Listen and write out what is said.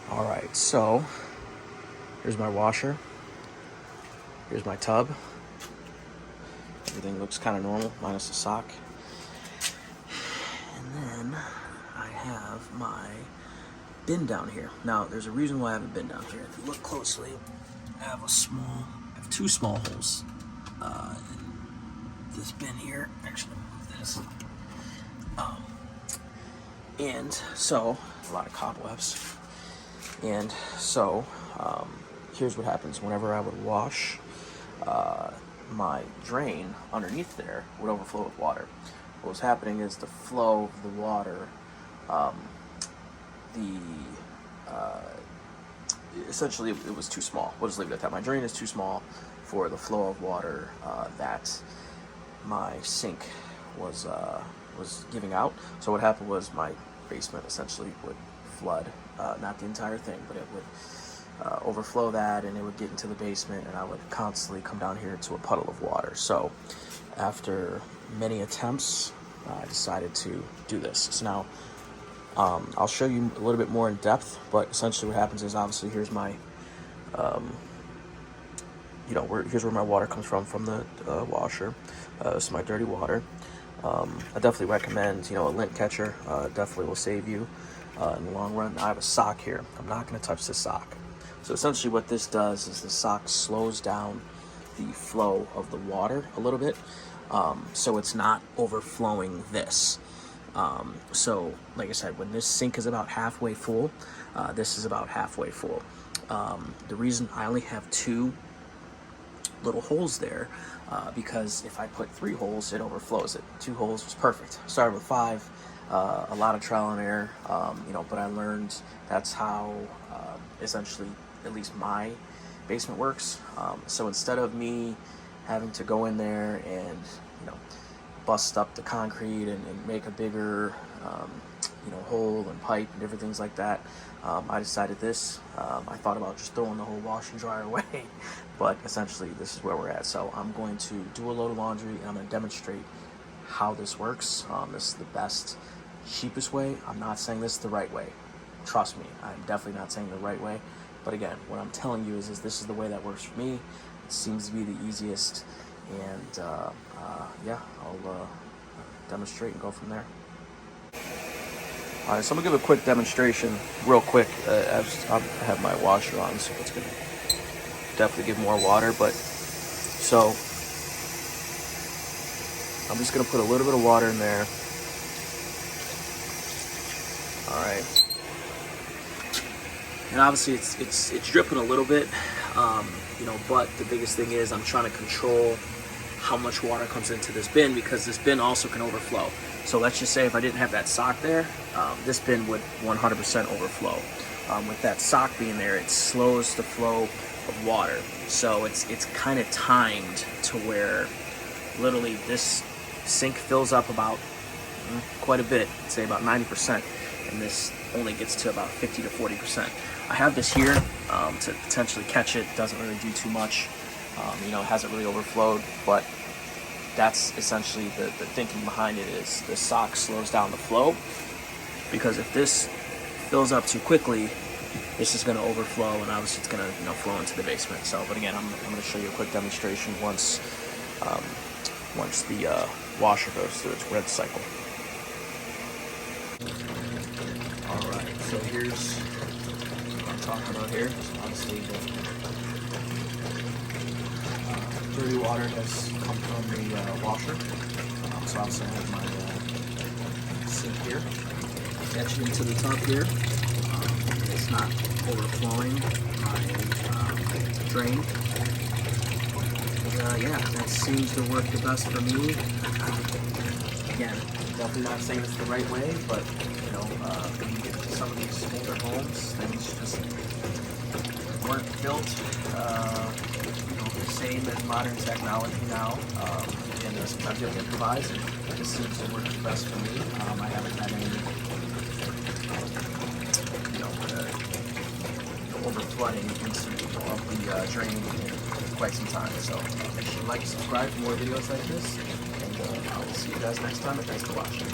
All right, so here's my washer. Here's my tub. Everything looks kind of normal, minus the sock. And then I have my bin down here. Now, there's a reason why I have a bin down here. If you look closely, I have two small holes. In this bin here, actually, move this. And so, a lot of cobwebs. And so, here's what happens. Whenever I would wash, my drain underneath there would overflow with water. What was happening is the flow of the water, essentially it was too small. We'll just leave it at that. My drain is too small for the flow of water that my sink was giving out. So what happened was my basement essentially would flood, not the entire thing, but it would overflow that, and it would get into the basement, and I would constantly come down here to a puddle of water. So after many attempts, I decided to do this. So now I'll show you a little bit more in depth, but essentially what happens is, obviously, here's my here's where my water comes from the washer. This is my dirty water. I definitely recommend, a lint catcher. Definitely will save you in the long run. I have a sock here. I'm not going to touch this sock. So essentially what this does is the sock slows down the flow of the water a little bit, so it's not overflowing this. So like I said, when this sink is about halfway full, this is about halfway full. The reason I only have two little holes there, because if I put 3 holes, it overflows it. 2 holes was perfect. Started with 5, a lot of trial and error, but I learned that's how essentially at least my basement works. So instead of me having to go in there and bust up the concrete and make a bigger hole and pipe and different things like that, I decided this. I thought about just throwing the whole wash and dryer away, but essentially this is where we're at. So I'm going to do a load of laundry, and I'm going to demonstrate how this works. This is the best, cheapest way. I'm not saying this is the right way. Trust me, I'm definitely not saying the right way. But again, what I'm telling you is this is the way that works for me. It seems to be the easiest, and I'll demonstrate and go from there. All right, so I'm gonna give a quick demonstration, real quick. As I have my washer on, so it's gonna definitely give more water. But so I'm just gonna put a little bit of water in there. All right. And obviously it's dripping a little bit, but the biggest thing is I'm trying to control how much water comes into this bin, because this bin also can overflow. So let's just say if I didn't have that sock there, this bin would 100% overflow. With that sock being there, it slows the flow of water. So it's kind of timed to where literally this sink fills up about quite a bit, say about 90%, and this only gets to about 50 to 40%. I have this here to potentially catch it. Doesn't really do too much. It hasn't really overflowed, but that's essentially the thinking behind it. Is the sock slows down the flow, because if this fills up too quickly, this is going to overflow, and obviously it's going to flow into the basement. So, but again, I'm going to show you a quick demonstration once the washer goes through its red cycle. All right, so here's what I'm talking about here. So obviously the dirty water has come from the washer. So obviously I have my sink here. Catch it into the tub here. It's not overflowing my drain. That seems to work the best for me. Again, definitely not saying it's the right way, but when you get to some of these older homes, things just weren't built the same as modern technology now. And sometimes you have to improvise, and this seems to work the best for me. I haven't had any overflooding of the drain in quite some time. So make sure you like and subscribe for more videos like this, and I will see you guys next time, and thanks for watching.